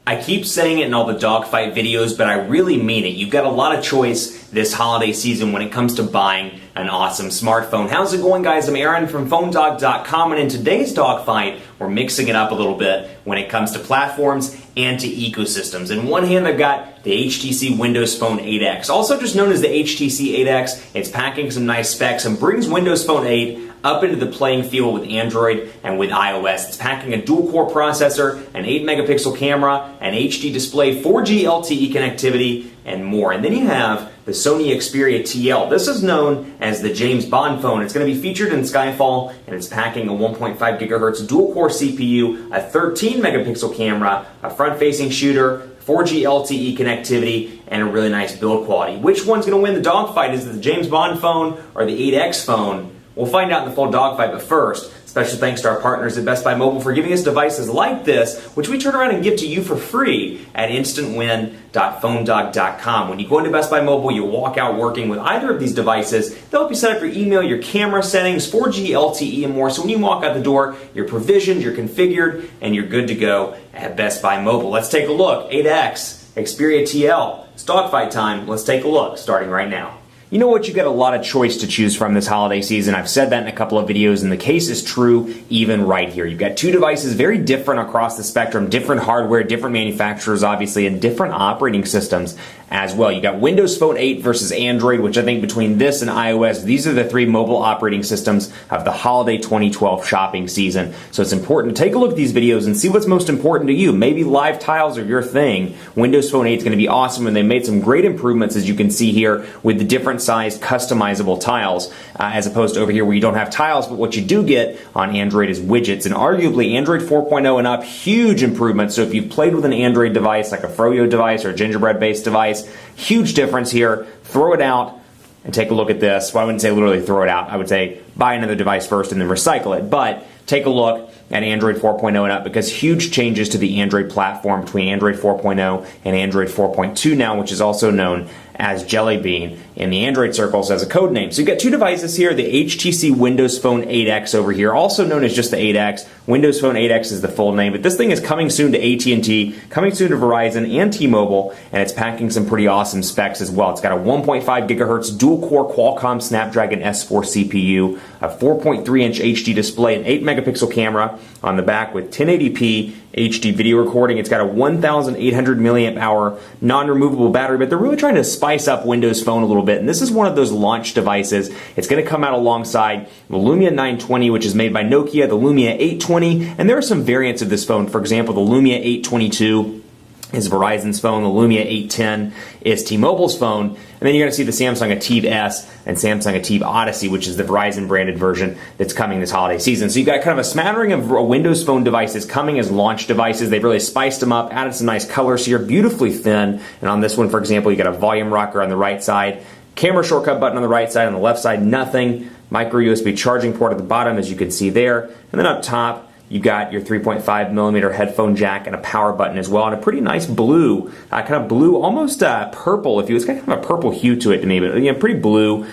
I keep saying it in all the Dogfight videos, but I really mean it. You've got a lot of choice this holiday season when it comes to buying an awesome smartphone. How's it going, guys? I'm Aaron from PhoneDog.com, and in today's Dogfight, we're mixing it up a little bit when it comes to platforms and to ecosystems. In one hand, I've got the HTC Windows Phone 8X, also just known as the HTC 8X. It's packing some nice specs and brings Windows Phone 8 up into the playing field with Android and with iOS. It's packing a dual-core processor, an 8-megapixel camera, an HD display, 4G LTE connectivity, and more. And then you have the Sony Xperia TL. This is known as the James Bond phone. It's going to be featured in Skyfall, and it's packing a 1.5 gigahertz dual-core CPU, a 13-megapixel camera, a front-facing shooter, 4G LTE connectivity, and a really nice build quality. Which one's going to win the dogfight? Is it the James Bond phone or the 8X phone? We'll find out in the full dogfight, but first, special thanks to our partners at Best Buy Mobile for giving us devices like this, which we turn around and give to you for free at instantwin.phonedog.com. When you go into Best Buy Mobile, you walk out working with either of these devices. They'll help you set up your email, your camera settings, 4G LTE, and more. So when you walk out the door, you're provisioned, you're configured, and you're good to go at Best Buy Mobile. Let's take a look. 8X, Xperia TL. It's dogfight time. Let's take a look, starting right now. You know what? You've got a lot of choice to choose from this holiday season. I've said that in a couple of videos, and the case is true even right here. You've got two devices very different across the spectrum, different hardware, different manufacturers, obviously, and different operating systems as well. You've got Windows Phone 8 versus Android, which I think between this and iOS, these are the three mobile operating systems of the holiday 2012 shopping season. So it's important to take a look at these videos and see what's most important to you. Maybe live tiles are your thing. Windows Phone 8 is going to be awesome, and they made some great improvements, as you can see here, with the different sized customizable tiles, as opposed to over here where you don't have tiles, but what you do get on Android is widgets. And arguably Android 4.0 and up, huge improvements. So if you've played with an Android device like a Froyo device or a Gingerbread based device, huge difference here. Throw it out and take a look at this. Well, I wouldn't say literally throw it out. I would say buy another device first and then recycle it. But take a look at Android 4.0 and up, because huge changes to the Android platform between Android 4.0 and Android 4.2 now, which is also known as Jelly Bean in the Android circles as a code name. So you've got two devices here, the HTC Windows Phone 8X over here, also known as just the 8X. Windows Phone 8X is the full name, but this thing is coming soon to AT&T, coming soon to Verizon and T-Mobile, and it's packing some pretty awesome specs as well. It's got a 1.5 gigahertz dual-core Qualcomm Snapdragon S4 CPU, a 4.3-inch HD display, an 8-megapixel camera on the back with 1080p HD video recording. It's got a 1,800 milliamp hour non-removable battery, but they're really trying to spice up Windows Phone a little bit, and this is one of those launch devices. It's going to come out alongside the Lumia 920, which is made by Nokia, the Lumia 820, and there are some variants of this phone. For example, the Lumia 822 is Verizon's phone, the Lumia 810 is T-Mobile's phone, and then you're going to see the Samsung Ativ S and Samsung Ativ Odyssey, which is the Verizon branded version that's coming this holiday season. So you've got kind of a smattering of Windows Phone devices coming as launch devices. They've really spiced them up, added some nice colors here, beautifully thin, and on this one, for example, you got a volume rocker on the right side, camera shortcut button on the right side, on the left side, nothing, micro USB charging port at the bottom, as you can see there, and then up top, you've got your 3.5 millimeter headphone jack and a power button as well, and a pretty nice blue, kind of blue, almost purple. If you, it's got kind of a purple hue to it to me, but pretty blue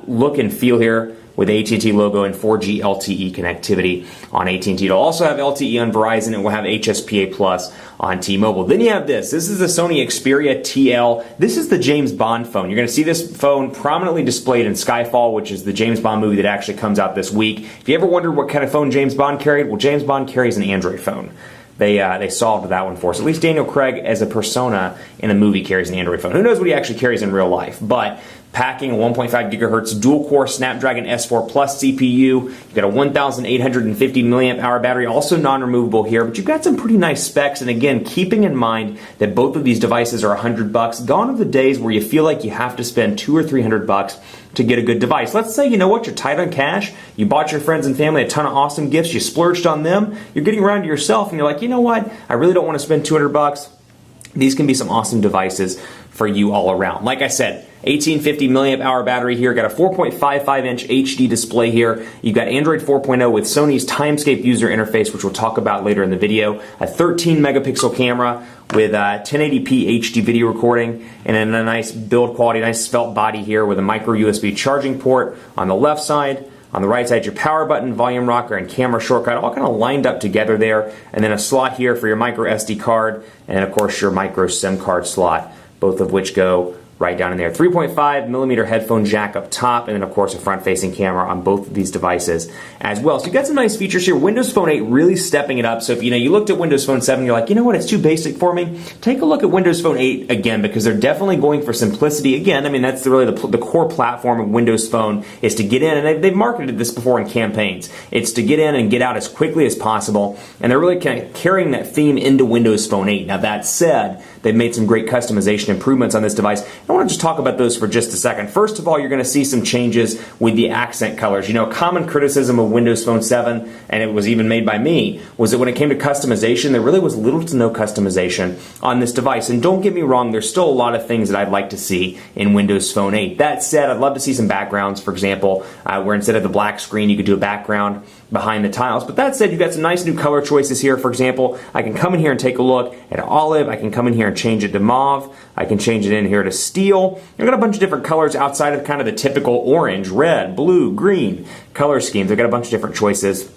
look and feel here with the AT&T logo and 4G LTE connectivity on AT&T. It'll also have LTE on Verizon, and we'll have HSPA Plus on T-Mobile. Then you have this. This is the Sony Xperia TL. This is the James Bond phone. You're going to see this phone prominently displayed in Skyfall, which is the James Bond movie that actually comes out this week. If you ever wondered what kind of phone James Bond carried, well, James Bond carries an Android phone. They solved that one for us. At least Daniel Craig, as a persona in a movie, carries an Android phone. Who knows what he actually carries in real life? But packing a 1.5 gigahertz dual-core Snapdragon S4 Plus CPU. You've got a 1,850 milliamp hour battery, also non-removable here, but you've got some pretty nice specs. And again, keeping in mind that both of these devices are $100. Gone are the days where you feel like you have to spend $200 or $300 to get a good device. Let's say, you know what, you're tight on cash, you bought your friends and family a ton of awesome gifts, you splurged on them, you're getting around to yourself, and you're like, you know what, I really don't want to spend $200. These can be some awesome devices for you all around. Like I said, 1850 milliamp hour battery here, got a 4.55 inch HD display here. You've got Android 4.0 with Sony's Timescape user interface, which we'll talk about later in the video, a 13 megapixel camera with 1080p HD video recording, and then a nice build quality, nice svelte body here with a micro USB charging port on the left side. On the right side, your power button, volume rocker, and camera shortcut, all kind of lined up together there. And then a slot here for your micro SD card, and then of course your micro SIM card slot, both of which go right down in there. 3.5 millimeter headphone jack up top, and then of course a front-facing camera on both of these devices as well. So you've got some nice features here. Windows Phone 8 really stepping it up. So if you looked at Windows Phone 7, you're like, you know what, it's too basic for me. Take a look at Windows Phone 8 again, because they're definitely going for simplicity. Again, I mean, that's really the core platform of Windows Phone, is to get in, and they've marketed this before in campaigns. It's to get in and get out as quickly as possible, and they're really kind of carrying that theme into Windows Phone 8. Now that said, they've made some great customization improvements on this device. I want to just talk about those for just a second. First of all, you're going to see some changes with the accent colors. You know, a common criticism of Windows Phone 7, and it was even made by me, was that when it came to customization, there really was little to no customization on this device. And don't get me wrong, there's still a lot of things that I'd like to see in Windows Phone 8. That said, I'd love to see some backgrounds, for example, where instead of the black screen, you could do a background behind the tiles. But that said, you've got some nice new color choices here. For example, I can come in here and take a look at olive. I can come in here and change it to mauve. I can change it in here to steel. I've got a bunch of different colors outside of kind of the typical orange, red, blue, green color schemes. I've got a bunch of different choices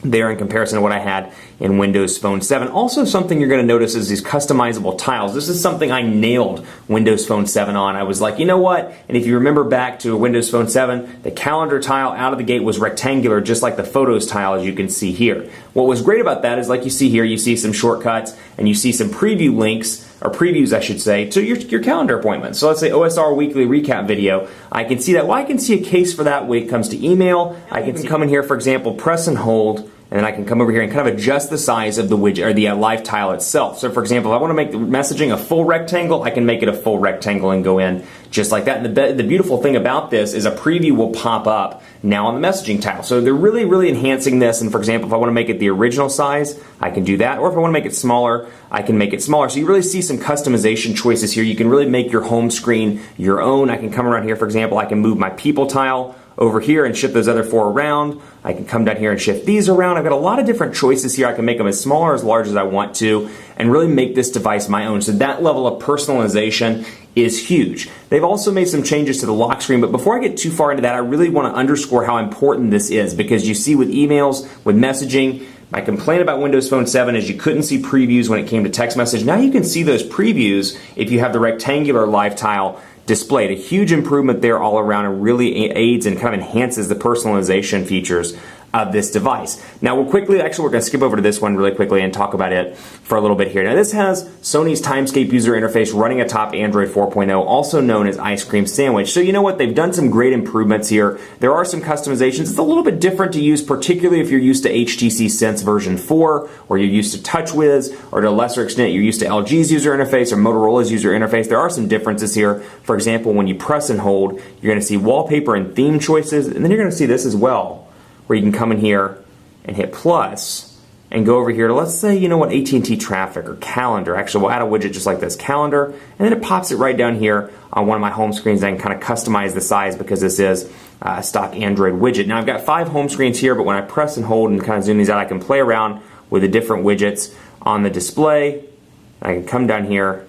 there in comparison to what I had in Windows Phone 7. Also, something you're going to notice is these customizable tiles. This is something I nailed Windows Phone 7 on. I was like, you know what? And if you remember back to Windows Phone 7, the calendar tile out of the gate was rectangular, just like the photos tile, as you can see here. What was great about that is, like you see here, you see some shortcuts and you see some preview links, or previews I should say, to your calendar appointments. So let's say OSR weekly recap video. I can see that. Well, I can see a case for that when it comes to email. I can come in here, for example, press and hold, and then I can come over here and kind of adjust the size of the widget, or the live tile itself. So for example, if I want to make the messaging a full rectangle, I can make it a full rectangle and go in just like that. And the beautiful thing about this is a preview will pop up now on the messaging tile. So they're really, really enhancing this. And for example, if I want to make it the original size, I can do that. Or if I want to make it smaller, I can make it smaller. So you really see some customization choices here. You can really make your home screen your own. I can come around here, for example, I can move my people tile over here and shift those other four around. I can come down here and shift these around. I've got a lot of different choices here. I can make them as small or as large as I want to, and really make this device my own. So that level of personalization is huge. They've also made some changes to the lock screen, but before I get too far into that, I really want to underscore how important this is, because you see with emails, with messaging, my complaint about Windows Phone 7 is you couldn't see previews when it came to text message. Now you can see those previews if you have the rectangular live tile displayed. A huge improvement there all around, and really aids and kind of enhances the personalization features of this device. Now we're going to skip over to this one really quickly and talk about it for a little bit here. Now this has Sony's Timescape user interface running atop Android 4.0, also known as Ice Cream Sandwich. So you know what, they've done some great improvements here. There are some customizations. It's a little bit different to use, particularly if you're used to HTC Sense version 4, or you're used to TouchWiz, or to a lesser extent you're used to LG's user interface or Motorola's user interface. There are some differences here. For example, when you press and hold, you're going to see wallpaper and theme choices, and then you're going to see this as well, where you can come in here and hit plus and go over here to, let's say, you know what, AT&T Traffic or Calendar. Actually, we'll add a widget just like this, Calendar, and then it pops it right down here on one of my home screens. I can kind of customize the size because this is a stock Android widget. Now I've got 5 home screens here, but when I press and hold and kind of zoom these out, I can play around with the different widgets on the display. I can come down here,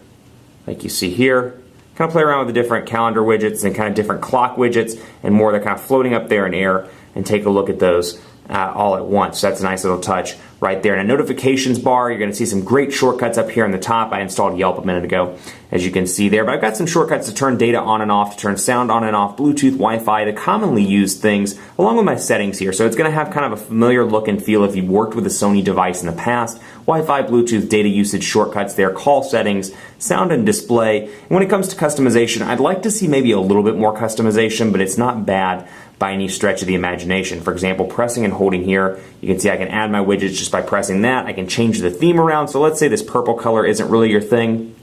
like you see here, kind of play around with the different calendar widgets and kind of different clock widgets and more. They're kind of floating up there in air, and take a look at those all at once. So that's a nice little touch right there. And a notifications bar, you're going to see some great shortcuts up here on the top. I installed Yelp a minute ago, as you can see there. But I've got some shortcuts to turn data on and off, to turn sound on and off, Bluetooth, Wi-Fi, the commonly used things, along with my settings here. So it's going to have kind of a familiar look and feel if you've worked with a Sony device in the past. Wi-Fi, Bluetooth, data usage shortcuts there, call settings, sound and display. And when it comes to customization, I'd like to see maybe a little bit more customization, but it's not bad by any stretch of the imagination. For example, pressing and holding here, you can see I can add my widgets just by pressing that. I can change the theme around. So let's say this purple color isn't really your thing.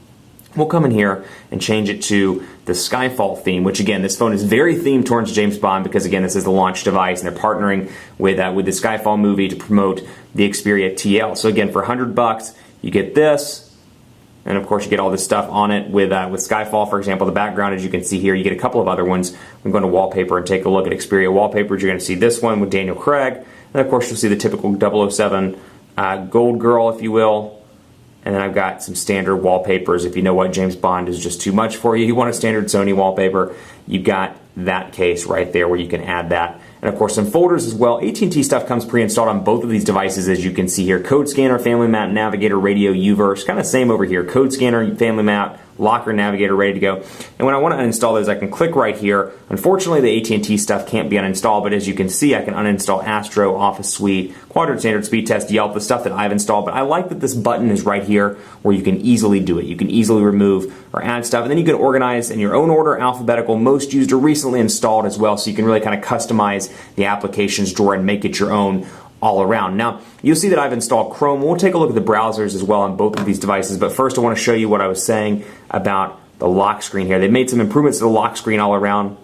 We'll come in here and change it to the Skyfall theme, which again, this phone is very themed towards James Bond, because again, this is the launch device and they're partnering with the Skyfall movie to promote the Xperia TL. So again, for $100, you get this. And of course, you get all this stuff on it with Skyfall, for example. The background, as you can see here, you get a couple of other ones. I'm going to wallpaper and take a look at Xperia wallpapers. You're going to see this one with Daniel Craig. And of course, you'll see the typical 007 gold girl, if you will. And then I've got some standard wallpapers. If you know what, James Bond is just too much for you, you want a standard Sony wallpaper, you've got that case right there where you can add that and of course some folders as well. AT&T stuff comes pre-installed on both of these devices, as you can see here. Code scanner, family map, navigator, radio, UVerse, kind of same over here. Code scanner, family map, locker, navigator, ready to go. And when I want to uninstall those, I can click right here. Unfortunately, the AT&T stuff can't be uninstalled, but as you can see, I can uninstall Astro, Office Suite, Quadrant Standard, Speed Test, Yelp, the stuff that I've installed. But I like that this button is right here where you can easily do it. You can easily remove or add stuff, and then you can organize in your own order, alphabetical, most used, or recently installed as well, so you can really kind of customize the applications drawer and make it your own all around. Now, you'll see that I've installed Chrome. We'll take a look at the browsers as well on both of these devices, but first I want to show you what I was saying about the lock screen here. They've made some improvements to the lock screen all around,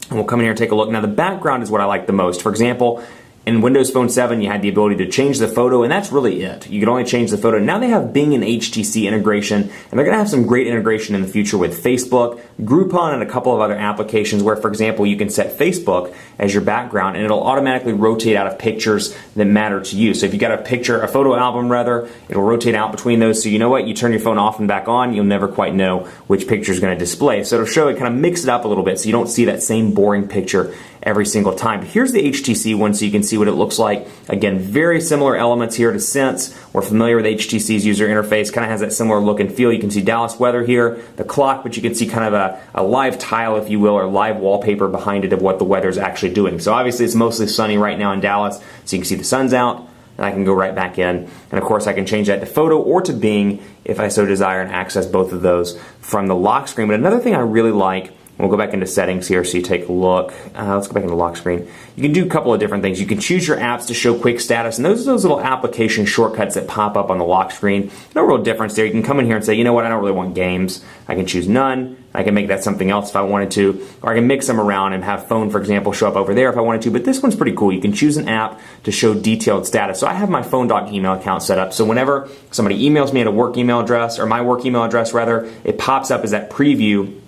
and we'll come in here and take a look. Now, the background is what I like the most. For example, in Windows Phone 7, you had the ability to change the photo, and that's really it. You could only change the photo. Now they have Bing and HTC integration, and they're going to have some great integration in the future with Facebook, Groupon, and a couple of other applications where, for example, you can set Facebook as your background, and it'll automatically rotate out of pictures that matter to you. So if you got a photo album rather, it'll rotate out between those, so you know what, you turn your phone off and back on, you'll never quite know which picture is going to display. So it'll show it, kind of mix it up a little bit so you don't see that same boring picture every single time. But here's the HTC one so you can see what it looks like. Again, very similar elements here to Sense. We're familiar with HTC's user interface, kind of has that similar look and feel. You can see Dallas weather here, the clock, but you can see kind of a live tile, if you will, or live wallpaper behind it of what the weather is actually doing. So obviously it's mostly sunny right now in Dallas, so you can see the sun's out, and I can go right back in. And of course I can change that to photo or to Bing if I so desire and access both of those from the lock screen. But another thing I really like, we'll go back into settings here so you take a look. Let's go back into lock screen. You can do a couple of different things. You can choose your apps to show quick status, and those are those little application shortcuts that pop up on the lock screen. No real difference there. You can come in here and say, you know what, I don't really want games. I can choose none. I can make that something else if I wanted to, or I can mix them around and have phone, for example, show up over there if I wanted to. But this one's pretty cool. You can choose an app to show detailed status. So I have my phone doc email account set up. So whenever somebody emails me at a work email address, or my work email address rather, it pops up as that preview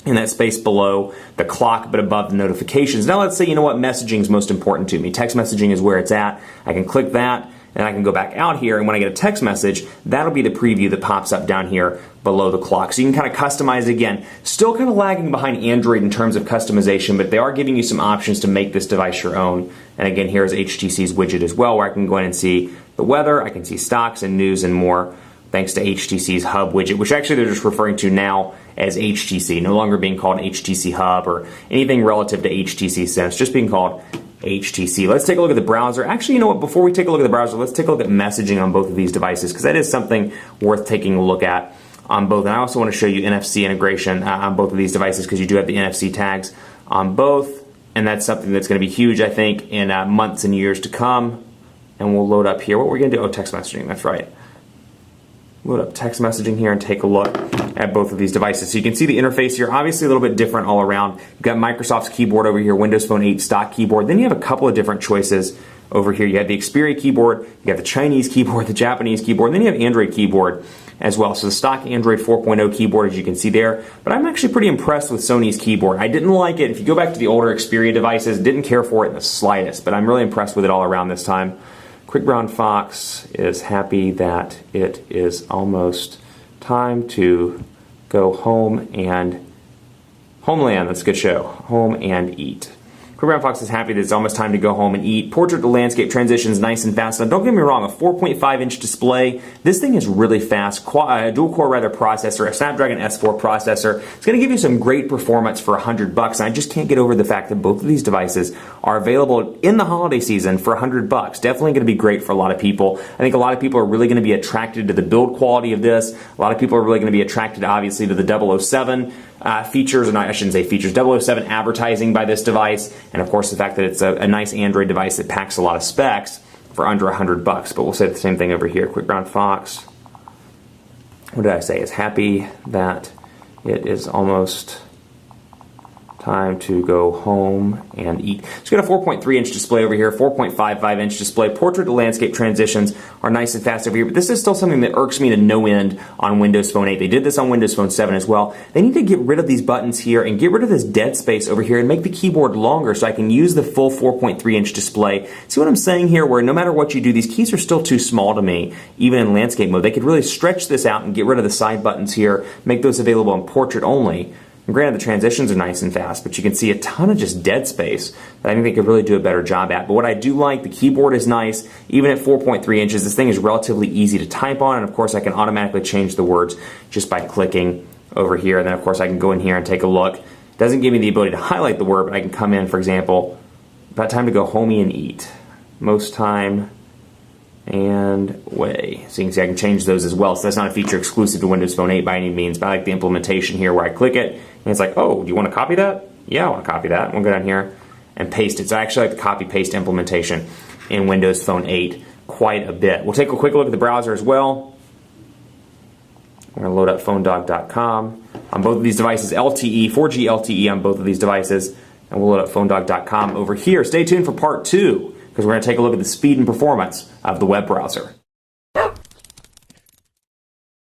in that space below the clock but above the notifications. Now let's say, you know what, messaging is most important to me. Text messaging is where it's at. I can click that and I can go back out here, and when I get a text message, that'll be the preview that pops up down here below the clock. So you can kind of customize it again. Still kind of lagging behind Android in terms of customization, but they are giving you some options to make this device your own. And again, here's HTC's widget as well, where I can go in and see the weather, I can see stocks and news and more, thanks to HTC's Hub widget, which actually they're just referring to now as HTC, no longer being called HTC Hub or anything relative to HTC Sense, just being called HTC. Let's take a look at the browser. Actually, you know what, before we take a look at the browser, let's take a look at messaging on both of these devices, because that is something worth taking a look at on both. And I also want to show you NFC integration on both of these devices, because you do have the NFC tags on both, and that's something that's going to be huge, I think, in months and years to come. And we'll load up here. What we're going to do, oh, text messaging, that's right. Load up text messaging here and take a look at both of these devices. So you can see the interface here, obviously a little bit different all around. You've got Microsoft's keyboard over here, Windows Phone 8 stock keyboard. Then you have a couple of different choices over here. You have the Xperia keyboard, you got the Chinese keyboard, the Japanese keyboard, and then you have Android keyboard as well. So the stock Android 4.0 keyboard, as you can see there. But I'm actually pretty impressed with Sony's keyboard. I didn't like it. If you go back to the older Xperia devices, didn't care for it in the slightest, but I'm really impressed with it all around this time. Quick Brown Fox is happy that it is almost time to go home and Homeland. That's a good show. Home and eat. Quick Brown Fox is happy that it's almost time to go home and eat. Portrait to landscape transitions nice and fast. Now, don't get me wrong, a 4.5-inch display. This thing is really fast. Dual-core processor, a Snapdragon S4 processor. It's going to give you some great performance for $100. And I just can't get over the fact that both of these devices are available in the holiday season for $100. Definitely going to be great for a lot of people. I think a lot of people are really going to be attracted to the build quality of this. A lot of people are really going to be attracted, obviously, to the 007 features, and I shouldn't say features, 007 advertising by this device, and of course the fact that it's a nice Android device that packs a lot of specs for under $100. But we'll say the same thing over here. Quick Brown Fox, what did I say, is happy that it is almost time to go home and eat. So you got a 4.3-inch display over here, 4.55-inch display. Portrait to landscape transitions are nice and fast over here, but this is still something that irks me to no end on Windows Phone 8. They did this on Windows Phone 7 as well. They need to get rid of these buttons here and get rid of this dead space over here and make the keyboard longer so I can use the full 4.3-inch display. See what I'm saying here, where no matter what you do, these keys are still too small to me, even in landscape mode. They could really stretch this out and get rid of the side buttons here, make those available in portrait only. And granted, the transitions are nice and fast, but you can see a ton of just dead space that I think they could really do a better job at. But what I do like, the keyboard is nice. Even at 4.3 inches, this thing is relatively easy to type on, and of course I can automatically change the words just by clicking over here. And then of course I can go in here and take a look. It doesn't give me the ability to highlight the word, but I can come in, for example, about time to go homey and eat. Most time and way. So you can see I can change those as well. So that's not a feature exclusive to Windows Phone 8 by any means, but I like the implementation here where I click it and it's like, oh, do you want to copy that? Yeah, I want to copy that. We'll go down here and paste it. So I actually like the copy paste implementation in Windows Phone 8 quite a bit. We'll take a quick look at the browser as well. We're going to load up phonedog.com on both of these devices, LTE, 4G LTE on both of these devices, and we'll load up phonedog.com over here. Stay tuned for part 2, because we're going to take a look at the speed and performance of the web browser.